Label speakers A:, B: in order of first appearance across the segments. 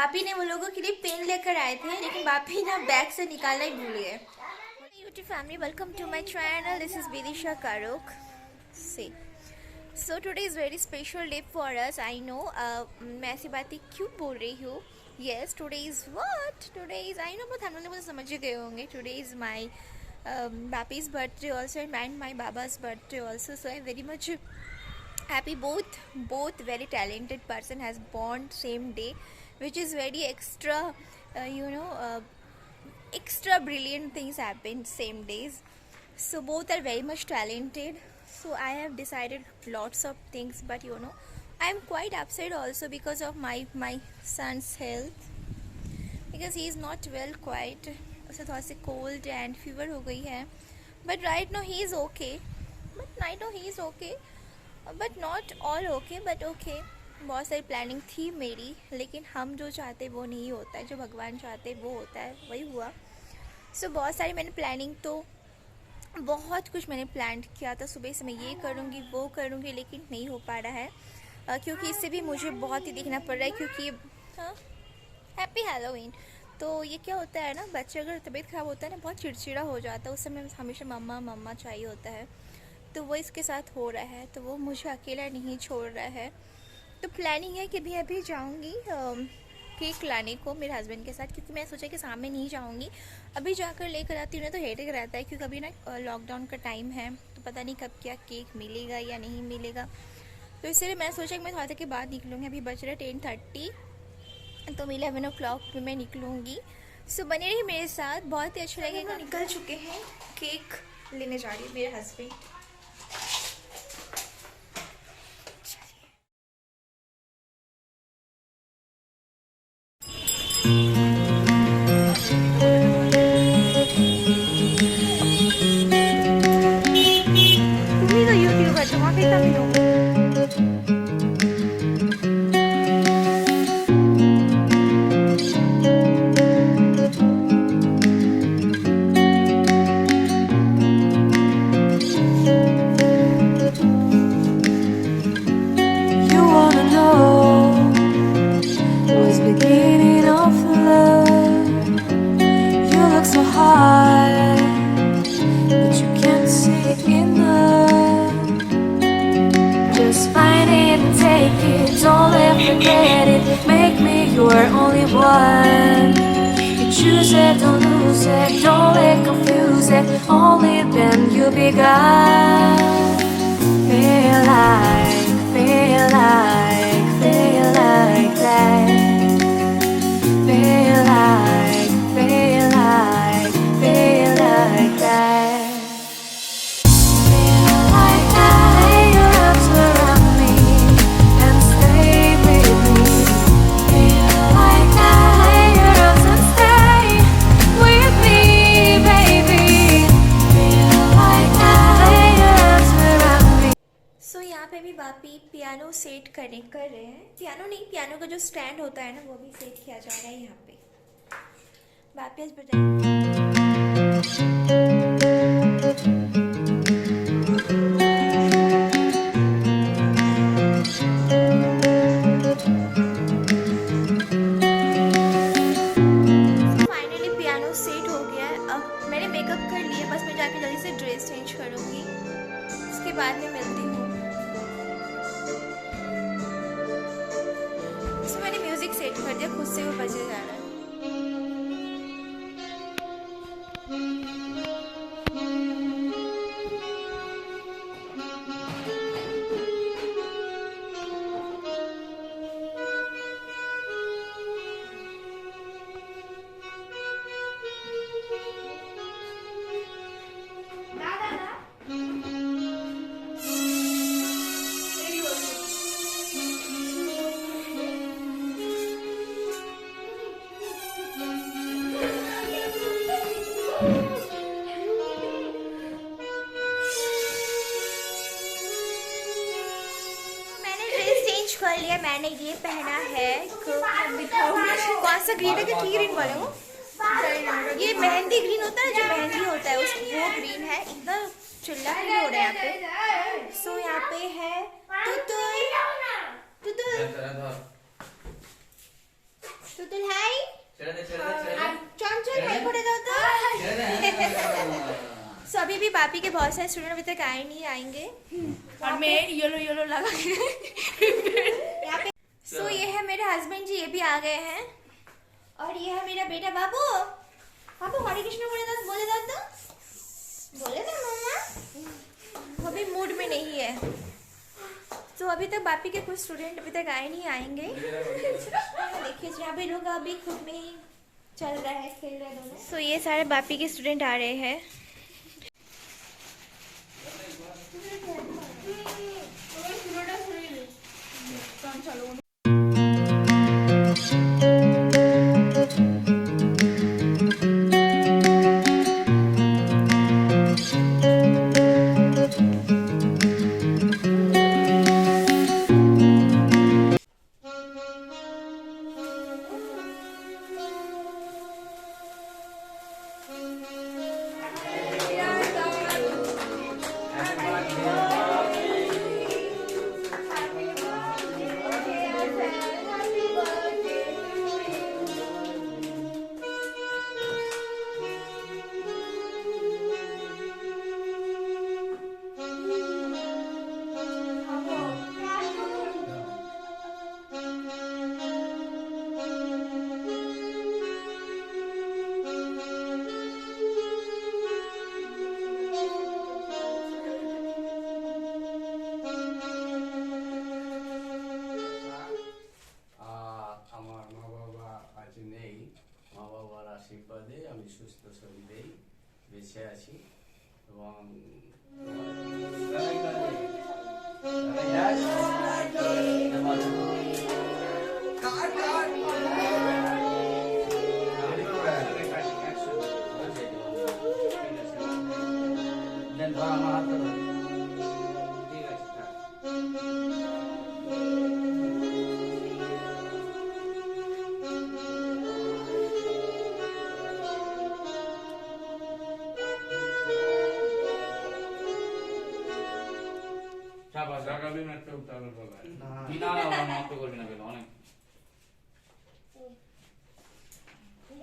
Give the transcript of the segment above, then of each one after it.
A: बापी ने वो लोगों के लिए पेन लेकर आए थे, लेकिन बापी ना बैग से निकालना ही भूल गए। YouTube family, welcome to my channel. This is Vidisha Karok. See, so today is very special day for us. I know. मैं ऐसी बातें क्यों बोल रही हूँ? Yes, today is what? Today is I know, but हम लोग मुझे समझ ही गए होंगे. Today is my Bapi's birthday also and my Baba's birthday also. So I'm very much happy. Both very talented person has born same day, which is very extra. Extra brilliant things happen same days. So both are very much talented. So I have decided lots of things, but I am quite upset also because of my son's health, because he is not well quite. उसे थोड़ा सी cold and fever हो गई है, but right now he is okay. But not all okay, but okay. बहुत सारी planning थी मेरी, लेकिन हम जो चाहते वो नहीं होता है, जो भगवान चाहते वो होता है, वही हुआ। सो बहुत सारी मैंने प्लानिंग तो बहुत कुछ मैंने प्लान किया था, सुबह से मैं ये करूँगी वो करूँगी, लेकिन नहीं हो पा रहा है क्योंकि इससे भी मुझे बहुत ही देखना पड़ रहा है, क्योंकि हैप्पी हैलोवीन। तो ये क्या होता है ना, बच्चे अगर तबीयत ख़राब होता है ना, बहुत चिड़चिड़ा हो जाता है, उस समय हमेशा मम्मा मम्मा चाहिए होता है। तो वो इसके साथ हो रहा है, तो वो मुझे अकेला नहीं छोड़ रहा है। तो प्लानिंग है कि अभी जाऊँगी केक लाने को मेरे हस्बैंड के साथ, क्योंकि मैं सोचा कि सामने नहीं जाऊँगी, अभी जाकर लेकर आती हूँ ना, तो हेडेक रहता है, क्योंकि अभी ना लॉकडाउन का टाइम है, तो पता नहीं कब क्या केक मिलेगा या नहीं मिलेगा। तो इसलिए मैंने सोचा कि मैं थोड़ा के बाद निकलूँगी। अभी बज रहे 10:30, तो 11 o'clock में मैं निकलूँगी। सो बने रही मेरे साथ, बहुत ही अच्छा लगेगा। निकल चुके हैं, केक लेने जा रही है मेरे हस्बैंड। तुम्ही तो यूट्यूबर, तुम्हारे कमी हो।
B: Beginning of love, you look so high, but you can't see enough. Just find it and take it, don't ever forget it. Make me your only one. You choose it, don't lose it, don't let confuse it. Only then you begun. Feel like that. Feel like that. Lay your arms around me and stay with me. Feel like that. Lay your arms and stay with me, baby. Feel like that. Lay your arms around me.
A: सो यहाँ पे भी Bapi piano set कर रहे हैं। Piano नहीं, piano का जो stand होता है ना, वो भी सेट किया जा रहा है यहाँ पे। बापी आज फाइनली पियानो सेट हो गया है। अब मैंने मेकअप कर लिया, बस मैं जाके जल्दी से ड्रेस चेंज करूँगी, उसके बाद में मिलती हूँ। इसमें मैंने म्यूजिक सेट कर दिया, खुद से वो बजे जा रहा है। कर लिया मैंने, ये पहना है, कौन सा ग्रीन है, क्या ग्रीन बोले वो, ये मेहंदी ग्रीन होता है, जो मेहंदी होता है वो ग्रीन है, एकदम चिल्ला के हो रहा है यहाँ पे। सो यहाँ पे है तुतुल, तुतुल हाय
C: ছেড়ে
A: चंचल हाय করে দাও তো सो अभी भी बापी के बहुत सारे स्टूडेंट अभी तक आए नहीं आएंगे
D: और मैं येलो येलो लगा के
A: यहाँ पे सो ये है मेरे हस्बैंड जी, ये भी आ गए हैं। और ये है मेरा बेटा बाबू। बाबू हरे कृष्ण बोले तो बोले ना मम्मा, वो भी मूड में नहीं है। तो अभी तक बापी के कुछ स्टूडेंट अभी तक आए नहीं आएंगे। देखिए यहाँ पे लोग अभी खुद में ही चल रहा है, खेल रहे हैं दोनों। सो ये सारे बापी के स्टूडेंट आ रहे हैं।
C: আশীর্বাদে আমি সুস্থ শরীরেই বেঁচে আছি এবং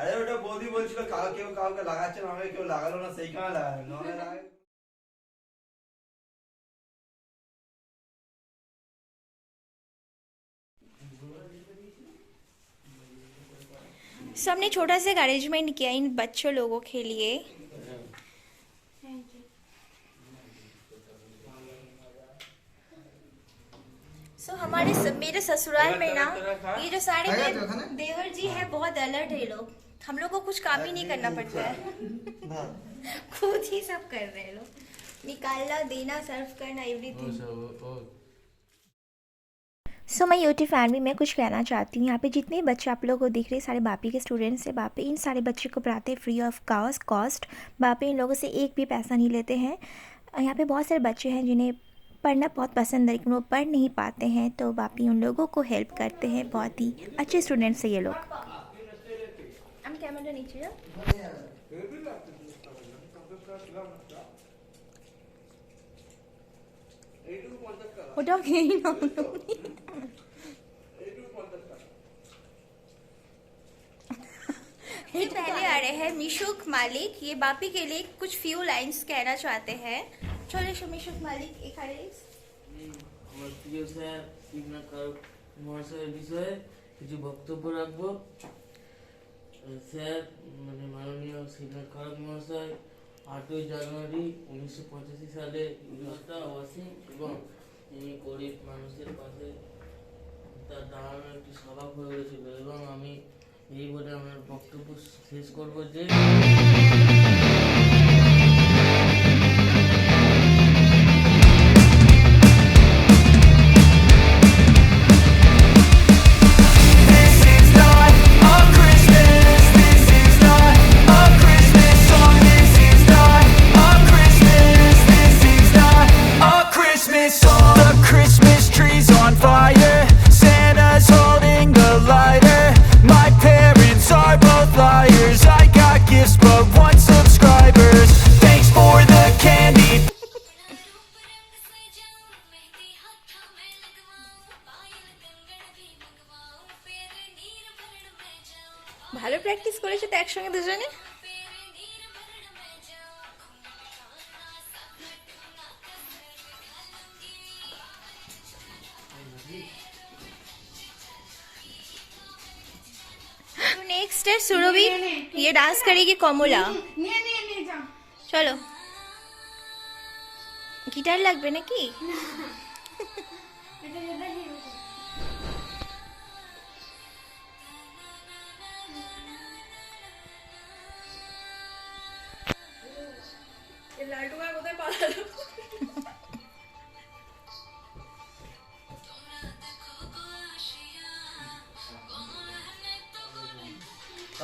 E: আরে ওটা বৌদি বলছিল কেউ কাউকে লাগাচ্ছে না, আমাকে কেউ লাগালো না, সেই কারণে লাগালো।
A: सो हमने छोटा सा अरेंजमेंट किया इन बच्चों लोगों के लिए। सो हमारे मेरे ससुराल में ना ये जो सारे देवर जी है बहुत अलर्ट है लोग। हम लोग को कुछ काम ही नहीं करना पड़ता है, खुद ही सब कर रहे हैं लोग, निकालना देना सर्व करना एवरीथिंग। सो मैं यूट्यूब फैमिली में कुछ कहना चाहती हूँ। यहाँ पे जितने बच्चे आप लोगों को दिख रहे हैं सारे बापी के स्टूडेंट्स हैं। बापी इन सारे बच्चे को पढ़ाते हैं फ्री ऑफ कॉस्ट। बापी इन लोगों से एक भी पैसा नहीं लेते हैं। यहाँ पे बहुत सारे बच्चे हैं जिन्हें पढ़ना बहुत पसंद है लेकिन वो पढ़ नहीं पाते हैं, तो बापी उन लोगों को हेल्प करते हैं। बहुत ही अच्छे स्टूडेंट्स हैं ये लोग। कैमरा नीचे ये पहले आ रहे हैं मिशुक मालिक। ये बापी के लिए कुछ फ्यू लाइंस कहना चाहते हैं। চলে এসো মিশুক মালিক এখানে।
F: আমার প্রিয় স্যার শিবনাথ মহাশয়ের বিষয়ে কিছু বক্তব্য রাখবো। স্যার মানে মাননীয় শিবনাথ খারাপ মহাশয় 8ই জানুয়ারি 1985 সালে ইউরোস্টা অসীম এবং তিনি গরিব মানুষের পাশে তার দাঁড়ানোর একটি স্বভাব হয়ে উঠেছিল এবং আমি এই বলে আমার বক্তব্য শেষ করব যে but
A: একসঙ্গে দুজনে। तो नेक्स्ट है सुरभि, ये डांस करेगी कमला। चलो गिटार লাগবে নাকি?
D: লাড্ডু আর কোথায় পালালো?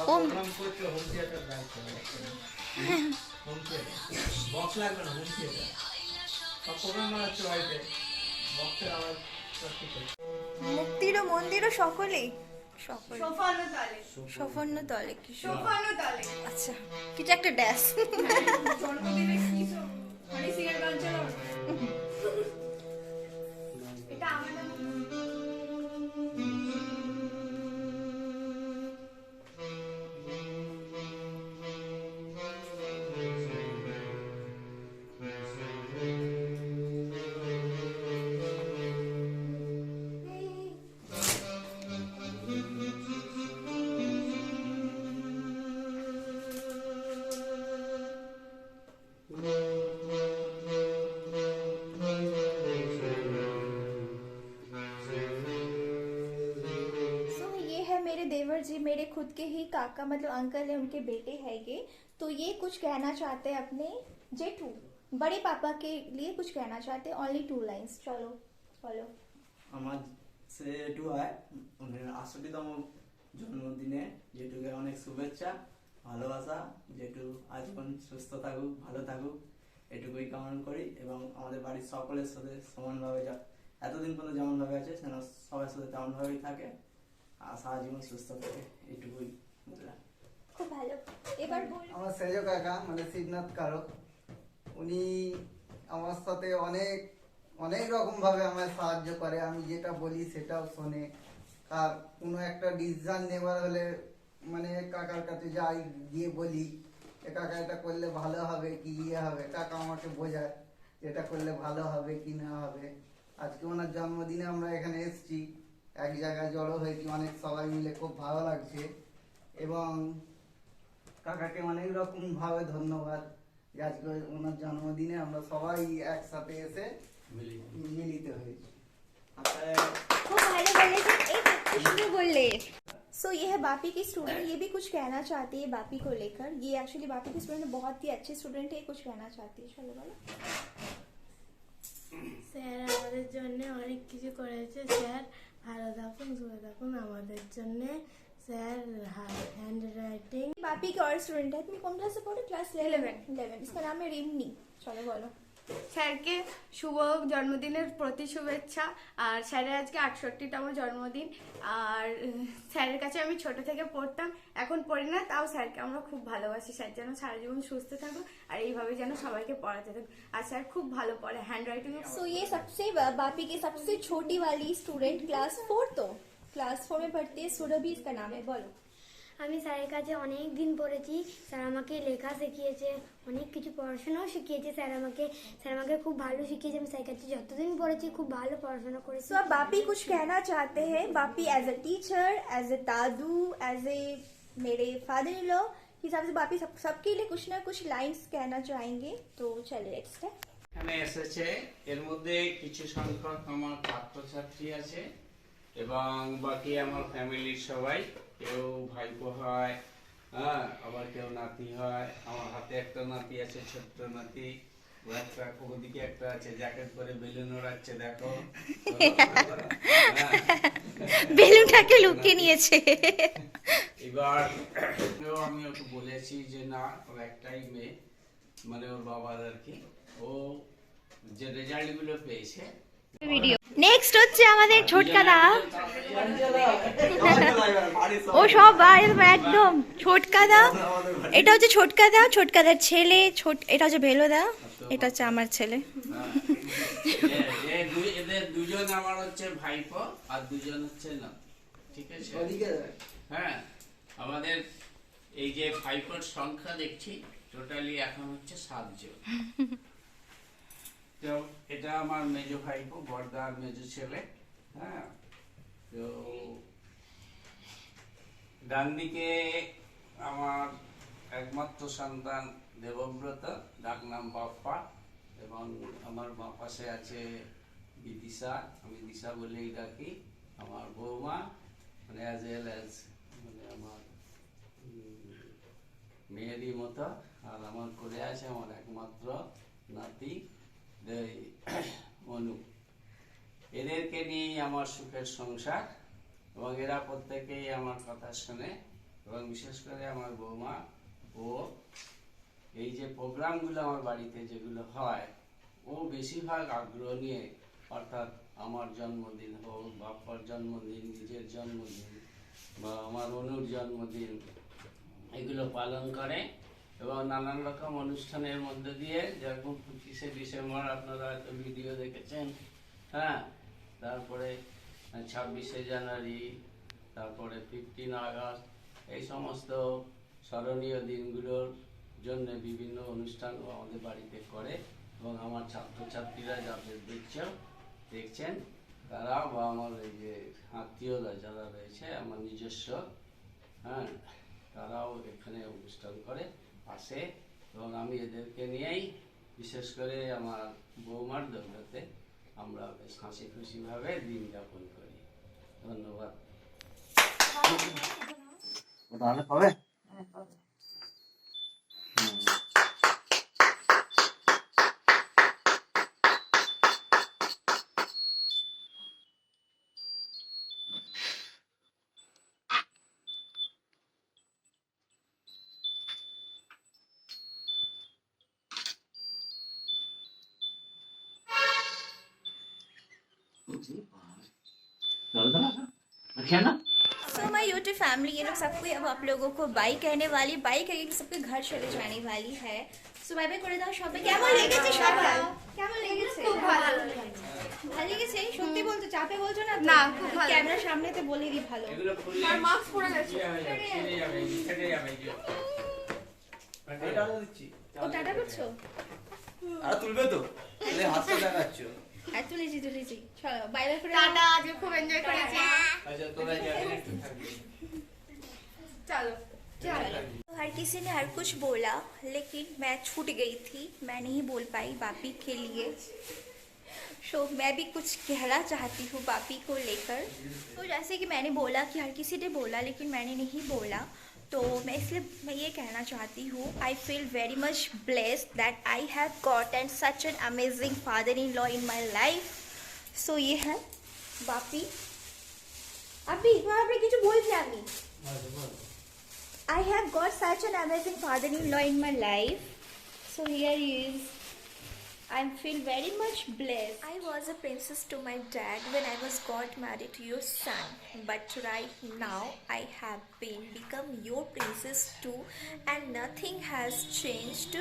E: প্রোগ্রাম করতে হোম থিয়েটার লাগবে, হোম থিয়েটার বক্স লাগবে না, হোম থিয়েটার সব প্রোগ্রাম বানাচ্ছে বাড়িতে, বক্সের আওয়াজ করতে চাই।
A: মুক্তির ও মন্দির ও সকলেই সকলে
D: সোফানো তালে,
A: সফন্ন তলে কি
D: সোফানো তালে।
A: আচ্ছা কিছু একটা ড্যাশ।
D: জন্মদিনে কি সব হনি সিংয়ের গান চালাও। এটা আমাদের
A: सो ये है मेरे देवर जी, मेरे खुद के ही काका मतलब अंकल है, उनके बेटे है ये। तो ये कुछ कहना चाहते हैं अपने जेठू बड़े पापा के लिए, कुछ कहना चाहते हैं, ओनली 2 लाइंस। चलो बोलो।
E: আমার সেটু হয় ওনার ৬৮তম জন্মদিনে যেটুকে অনেক শুভেচ্ছা ভালোবাসা, যেটু আজীবন সুস্থ থাকুক ভালো থাকুক এটুকুই কামনা করি, এবং আমাদের বাড়ির সকলের সাথে সমানভাবে এতদিন পর্যন্ত যেমনভাবে আছে যেন সবার সাথে তেমনভাবেই থাকে আর সারা জীবন সুস্থ থাকে, এইটুকুই বললাম।
A: খুব ভালো। এবার বল।
G: আমার সেজ কাকা মানে শিবনাথ কারক, উনি আমার সাথে অনেক অনেক রকম ভাবে আমায় সাহায্য করে, আমি যেটা বলি সেটাও শোনে। আর কোনো একটা ডিসিশন নেওয়ার হলে মানে কাকার কাছে যাই, গিয়ে বলি কাকা এটা করলে ভালো হবে কি ইয়ে হবে, কাকা আমাকে বোঝায় এটা করলে ভালো হবে কি না হবে। আজকে ওনার জন্মদিনে আমরা এখানে এসেছি, এক জায়গায় জড়ো হয়েছি অনেক সবাই মিলে, খুব ভালো লাগছে। এবং কাকাকে অনেক রকম ভাবে ধন্যবাদ যে আজকে ওনার জন্মদিনে আমরা সবাই একসাথে এসে মিলিত হয়েছি।
A: खूब भालो बोले थे, एक खुशबू बोल ले। सो ये है बापी की स्टूडेंट, ये भी कुछ कहना चाहती है बापी को लेकर। ये एक्चुअली बापी की स्टूडेंट बहुत ही अच्छी स्टूडेंट है, कुछ कहना चाहती है। चलो बोलो।
H: স্যার আমাদের জন্য অনেক কিছু করেছে, স্যার ভালো থাকুন সুস্থ থাকুন আমাদের জন্য। Sir hand writing.
A: बापी की और स्टूडेंट है, तुम कौन क्लास से पढ़ो? क्लास 11। इसका नाम है रिमनी। चलो बोलो।
D: স্যারকে শুভ জন্মদিনের প্রতি শুভেচ্ছা। আর স্যারের আজকে ৬৮তম জন্মদিন। আর স্যারের কাছে আমি ছোট থেকে পড়তাম, এখন পড়ি না, তাও স্যারকে আমরা খুব ভালোবাসি। স্যার যেন সারা জীবন সুস্থ থাকুক আর এইভাবে যেন সবাইকে পড়াতে থাকুক। আর স্যার খুব ভালো পড়ে, হ্যান্ড রাইটিং।
A: सो ये सबसे बापी की सबसे छोटी वाली स्टूडेंट क्लास 4, तो क्लास 4 में पढ़ती है सुरभि, इसका नाम है। बोलो।
H: আমি স্যারের কাছে অনেক দিন পড়েছি, স্যার আমাকে লেখা শিখিয়েছে, অনেক কিছু পড়াশোনাও শিখিয়েছে। স্যার আমাকে খুব ভালো শিখিয়েছে। আমি স্যারের কাছে যতদিন পড়েছি খুব ভালো পড়াশোনা করেছি।
A: सो अब बापी कुछ कहना चाहते हैं। Bapi as a teacher, as a दादू, एज ए मेरे फादर इन लॉ हिसाब से बापी सबके लिए कुछ ना कुछ लाइंस कहना चाहेंगे। तो चलिए लेट्स स्टार्ट।
C: এখানে এসেছে, এর মধ্যে কিছু সংখ্যক আমার ছাত্রছাত্রী আছে এবং বাকি আমার ফ্যামিলির সবাই, কেউ ভাইপো হয়, হ্যাঁ, আবার কেউ নাতি হয়। আমার হাতে একটা নাতি আছে, ছোট্ট নাতি, ও একটা ওদিকে একটা আছে জ্যাকেট পরে বেলুন ওড়াচ্ছে, দেখো।
A: বেলুনটাকে লুকিয়ে নিয়েছে।
C: এবার আমি ওকে বলেছি যে না, ওর একটাই মেয়ে, মানে ওর বাবার আর কি, ও যে রেজাল্ট গুলো পেয়েছে।
A: ভিডিও নেক্সট হচ্ছে আমাদের ছোটকাদা। ও সব একদম ছোটকাদা। এটা হচ্ছে ছোটকাদা, ছোটকাদার ছেলে, এটা হচ্ছে ভেলোদা, এটা হচ্ছে আমার ছেলে।
C: এদের দুজন আমার হচ্ছে ভাইপো আর দুজন হচ্ছে না, ঠিক আছে? হ্যাঁ, আমাদের এই যে ভাইপোর সংখ্যা দেখছি টোটালি এখন হচ্ছে 7 জন। তো এটা আমার মেজো ভাইপো, বড়দার মেজো ছেলে। হ্যাঁ, তো ডান দিকে আমার একমাত্র সন্তান দেবব্রত, ডাক নাম বাপ্পা, এবং আমার বাঁ পাশে আছে বিদিশা, আমি দিশা বলেই ডাকি, আমার বৌমা, মানে অ্যাজ ওয়েল অ্যাজ মানে আমার মেয়েরই মতো। আর আমার করে আছে আমার একমাত্র নাতি অনু। এদেরকে নিয়েই আমার সুখের সংসার, এবং এরা প্রত্যেকেই আমার কথা শোনে, এবং বিশেষ করে আমার বৌমা, ও এই যে প্রোগ্রামগুলো আমার বাড়িতে যেগুলো হয়, ও বেশিরভাগ আগ্রহ নিয়ে, অর্থাৎ আমার জন্মদিন হোক, বাপ্পার জন্মদিন, নিজের জন্মদিন, বা আমার অনুর জন্মদিন, এগুলো পালন করে। এবং নানান রকম অনুষ্ঠানের মধ্যে দিয়ে, যেরকম 25শে ডিসেম্বর আপনারা হয়তো ভিডিও দেখেছেন, হ্যাঁ, তারপরে 26শে জানুয়ারি, তারপরে 15 আগস্ট, এই সমস্ত স্মরণীয় দিনগুলোর জন্য বিভিন্ন অনুষ্ঠান ও আমাদের বাড়িতে করে। এবং আমার ছাত্রছাত্রীরা যাদের দেখছেন তারাও, বা আমার এই যে আত্মীয়রা যারা রয়েছে আমার নিজস্ব, হ্যাঁ, তারাও এখানে অনুষ্ঠান করে আসে, এবং আমি এদেরকে নিয়েই বিশেষ করে আমার বৌমার দৌলতে আমরা বেশ হাসি খুশিভাবে দিন যাপন করি। ধন্যবাদ।
E: তাহলে হবে?
A: सो माय यूट्यूब फैमिली, ये लोग सबको अब आप लोगों को बाई कहने वाली, बाई कह के सबके घर चले जाने वाली है। सो बाय बाय করে দাও সবাই। কেমন লেগেছে সবাই? কেমন লেগেছে?
D: খুব ভালো
A: ভালো লেগেছে? সত্যি বলতে চাপে বলছো না?
D: না, খুব ভালো।
A: ক্যামেরার সামনেতে বলে দি ভালো।
C: এগুলো খুললে
D: আর মাস্ক পরে গেছে।
C: ছেড়ে যাবে যে।
A: ও টাটা করছো?
E: আর তুলবে তো? তাহলে হাতটা দেখাচ্ছ।
A: আর তুলেছি চলো বাই বাই করে
D: টাটা, আজকে খুব এনজয় করেছি।
C: আচ্ছা, তোরা যাবে না, একটু থাকবি।
D: চলো।
A: हर किसी ने हर कुछ बोला, लेकिन मैं छूट गई थी, मैं नहीं बोल पाई बापी के लिए। सो मैं भी कुछ कहना चाहती हूँ बापी को लेकर। तो जैसे कि मैंने बोला कि हर किसी ने बोला लेकिन मैंने नहीं बोला, तो मैं ये कहना चाहती हूँ, I feel very much blessed that I have got and such an amazing father in law in my life. So ये है बापी। अभी आपने কিছু বলছি আমি। I have got such an amazing father-in-law in my life. So here he is. I feel very much blessed. I was a princess to my dad when I was got married to your son. But right now I have become your princess too, and nothing has changed.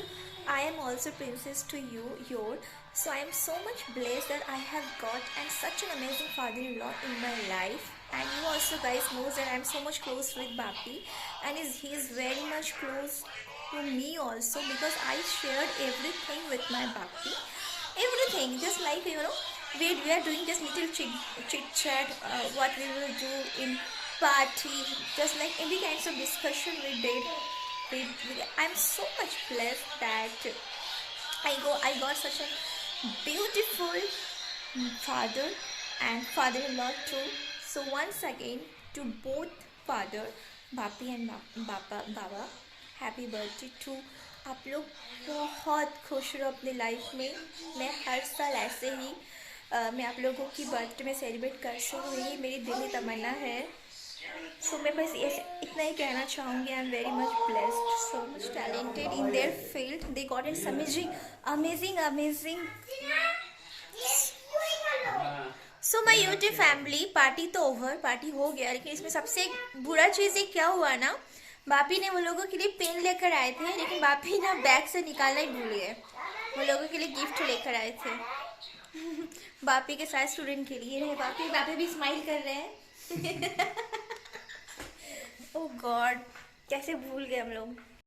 A: I am also princess to you, so I am so much blessed that I have got and such an amazing father-in-law in my life. And you also guys knows that I am so much close with Bapi, and he is very much close to me also, because I shared everything with my Bapi. Everything, just like we are doing just little chit chat, what we will do in party, just like any kinds of discussion we did. I'm so much blessed that I got such a beautiful father and father-in-law too. So once again to both father Bapi and Baba, happy birthday to आप लोग बहुत खुश रहो अपनी life में। मैं हर साल ऐसे ही मैं आप लोगों की बर्थडे में सेलिब्रेट कर सकूँ, यही मेरी दिली तमन्ना है। सो मैं बस इतना ही कहना चाहूँगी, I am very much blessed, so much talented in their field, they got an amazing. So my YouTube family, party तो ओवर, पार्टी हो गया, लेकिन इसमें सबसे बुरा चीज़ ये क्या हुआ ना, बापी ने वो लोगों के लिए पेन लेकर आए थे, लेकिन बापी ना बैग से निकालना ही भूल गए। वो लोगों के लिए गिफ्ट लेकर आए थे बापी के साथ स्टूडेंट के लिए। रहे बापी भी स्माइल कर रहे हैं। ओह गॉड, कैसे भूल गए हम लोग।